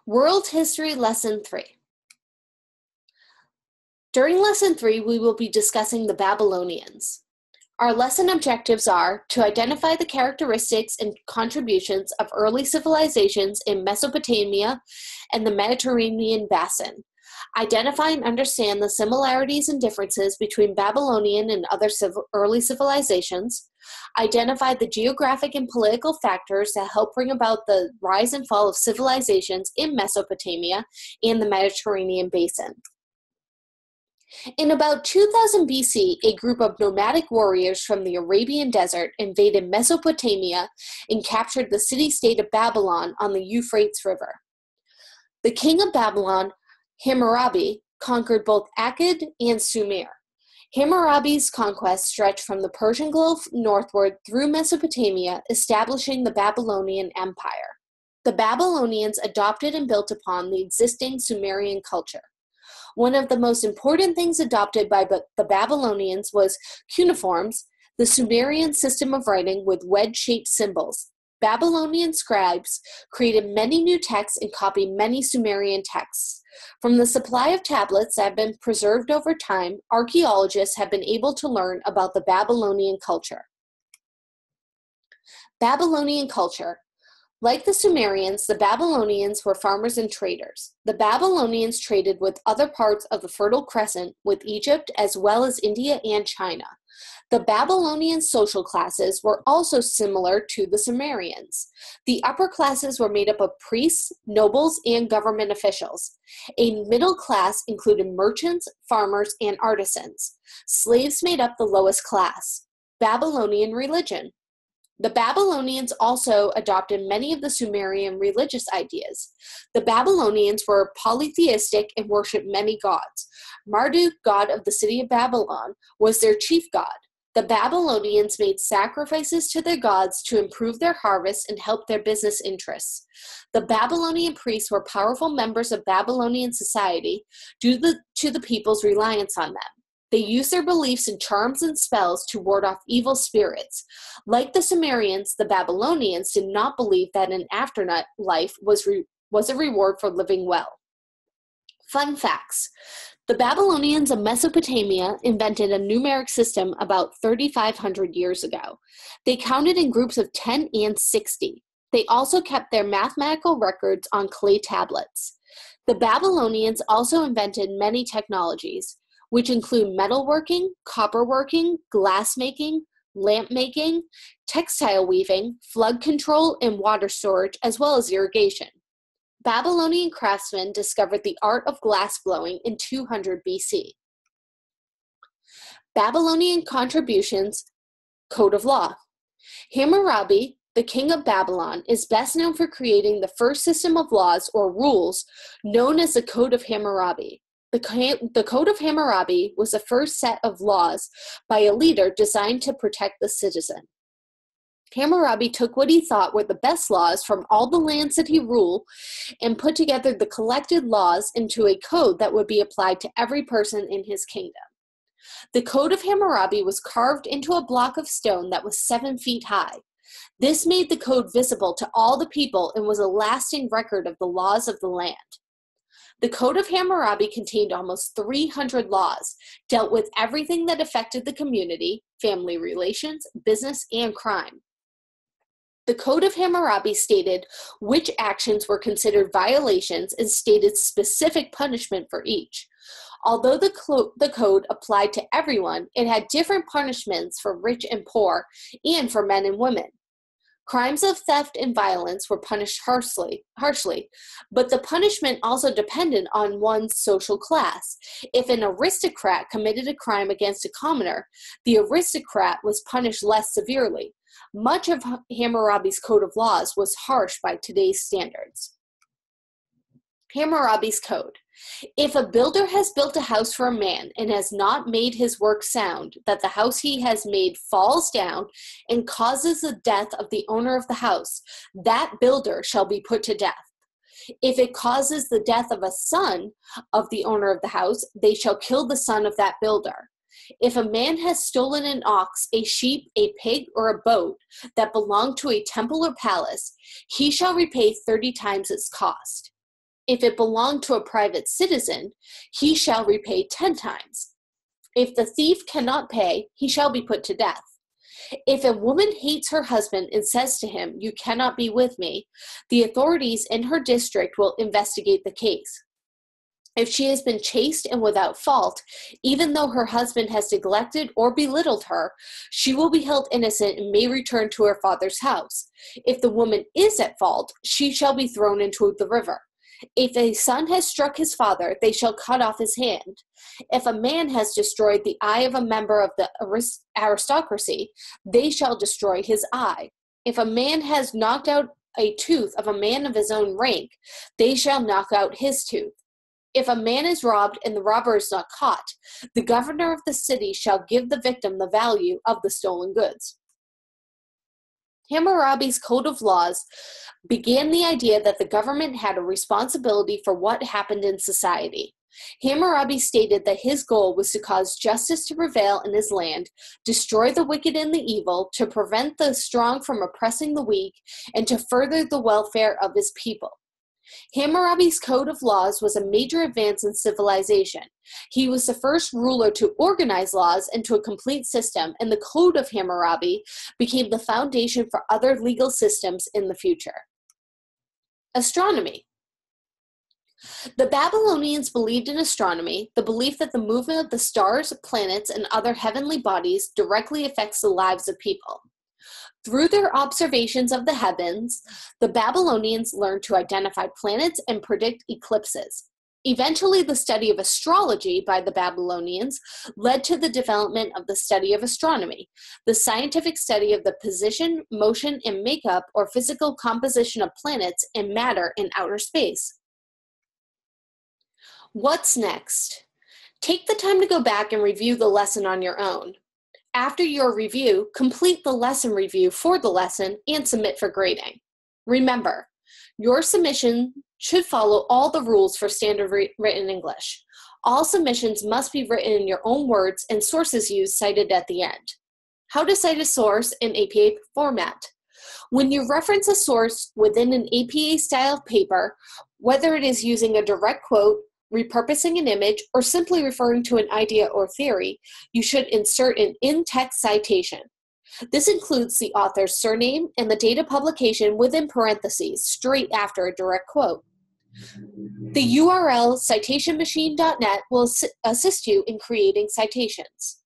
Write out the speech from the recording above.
World History Lesson 3. During Lesson 3, we will be discussing the Babylonians. Our lesson objectives are to identify the characteristics and contributions of early civilizations in Mesopotamia and the Mediterranean basin, identify and understand the similarities and differences between Babylonian and other early civilizations, identify the geographic and political factors that help bring about the rise and fall of civilizations in Mesopotamia and the Mediterranean basin. In about 2000 BC, a group of nomadic warriors from the Arabian Desert invaded Mesopotamia and captured the city-state of Babylon on the Euphrates River. The king of Babylon, Hammurabi, conquered both Akkad and Sumer. Hammurabi's conquest stretched from the Persian Gulf northward through Mesopotamia, establishing the Babylonian Empire. The Babylonians adopted and built upon the existing Sumerian culture. One of the most important things adopted by the Babylonians was cuneiforms, the Sumerian system of writing with wedge-shaped symbols. Babylonian scribes created many new texts and copied many Sumerian texts. From the supply of tablets that have been preserved over time, archaeologists have been able to learn about the Babylonian culture. Babylonian culture. Like the Sumerians, the Babylonians were farmers and traders. The Babylonians traded with other parts of the Fertile Crescent, with Egypt, as well as India and China. The Babylonian social classes were also similar to the Sumerians. The upper classes were made up of priests, nobles, and government officials. A middle class included merchants, farmers, and artisans. Slaves made up the lowest class. Babylonian religion. The Babylonians also adopted many of the Sumerian religious ideas. The Babylonians were polytheistic and worshipped many gods. Marduk, god of the city of Babylon, was their chief god. The Babylonians made sacrifices to their gods to improve their harvests and help their business interests. The Babylonian priests were powerful members of Babylonian society due to the people's reliance on them. They used their beliefs in charms and spells to ward off evil spirits. Like the Sumerians, the Babylonians did not believe that an afterlife was a reward for living well. Fun facts. The Babylonians of Mesopotamia invented a numeric system about 3,500 years ago. They counted in groups of 10 and 60. They also kept their mathematical records on clay tablets. The Babylonians also invented many technologies, which include metalworking, copperworking, glassmaking, lamp making, textile weaving, flood control, and water storage, as well as irrigation. Babylonian craftsmen discovered the art of glass blowing in 200 BC. Babylonian contributions, Code of Law. Hammurabi, the king of Babylon, is best known for creating the first system of laws or rules known as the Code of Hammurabi. The Code of Hammurabi was the first set of laws by a leader designed to protect the citizen. Hammurabi took what he thought were the best laws from all the lands that he ruled and put together the collected laws into a code that would be applied to every person in his kingdom. The Code of Hammurabi was carved into a block of stone that was 7 feet high. This made the code visible to all the people and was a lasting record of the laws of the land. The Code of Hammurabi contained almost 300 laws, dealt with everything that affected the community, family relations, business, and crime. The Code of Hammurabi stated which actions were considered violations and stated specific punishment for each. Although the code applied to everyone, it had different punishments for rich and poor, and for men and women. Crimes of theft and violence were punished harshly, but the punishment also depended on one's social class. If an aristocrat committed a crime against a commoner, the aristocrat was punished less severely. Much of Hammurabi's Code of Laws was harsh by today's standards. Hammurabi's Code. If a builder has built a house for a man and has not made his work sound, that the house he has made falls down and causes the death of the owner of the house, that builder shall be put to death. If it causes the death of a son of the owner of the house, they shall kill the son of that builder. If a man has stolen an ox, a sheep, a pig, or a boat that belonged to a temple or palace, he shall repay 30 times its cost. If it belonged to a private citizen, he shall repay 10 times. If the thief cannot pay, he shall be put to death. If a woman hates her husband and says to him, "You cannot be with me," the authorities in her district will investigate the case. If she has been chaste and without fault, even though her husband has neglected or belittled her, she will be held innocent and may return to her father's house. If the woman is at fault, she shall be thrown into the river. If a son has struck his father, they shall cut off his hand. If a man has destroyed the eye of a member of the aristocracy, they shall destroy his eye. If a man has knocked out a tooth of a man of his own rank, they shall knock out his tooth. If a man is robbed and the robber is not caught, the governor of the city shall give the victim the value of the stolen goods. Hammurabi's code of laws began the idea that the government had a responsibility for what happened in society. Hammurabi stated that his goal was to cause justice to prevail in his land, destroy the wicked and the evil, to prevent the strong from oppressing the weak, and to further the welfare of his people. Hammurabi's code of laws was a major advance in civilization. He was the first ruler to organize laws into a complete system, and the Code of Hammurabi became the foundation for other legal systems in the future. Astronomy. The Babylonians believed in astronomy, the belief that the movement of the stars, planets, and other heavenly bodies directly affects the lives of people. Through their observations of the heavens, the Babylonians learned to identify planets and predict eclipses. Eventually, the study of astrology by the Babylonians led to the development of the study of astronomy, the scientific study of the position, motion, and makeup or physical composition of planets and matter in outer space. What's next? Take the time to go back and review the lesson on your own. After your review, complete the lesson review for the lesson and submit for grading. Remember, your submission should follow all the rules for standard written English. All submissions must be written in your own words and sources used cited at the end. How to cite a source in APA format. When you reference a source within an APA-style paper, whether it is using a direct quote, repurposing an image, or simply referring to an idea or theory, you should insert an in-text citation. This includes the author's surname and the date of publication within parentheses, straight after a direct quote. The URL citationmachine.net will assist you in creating citations.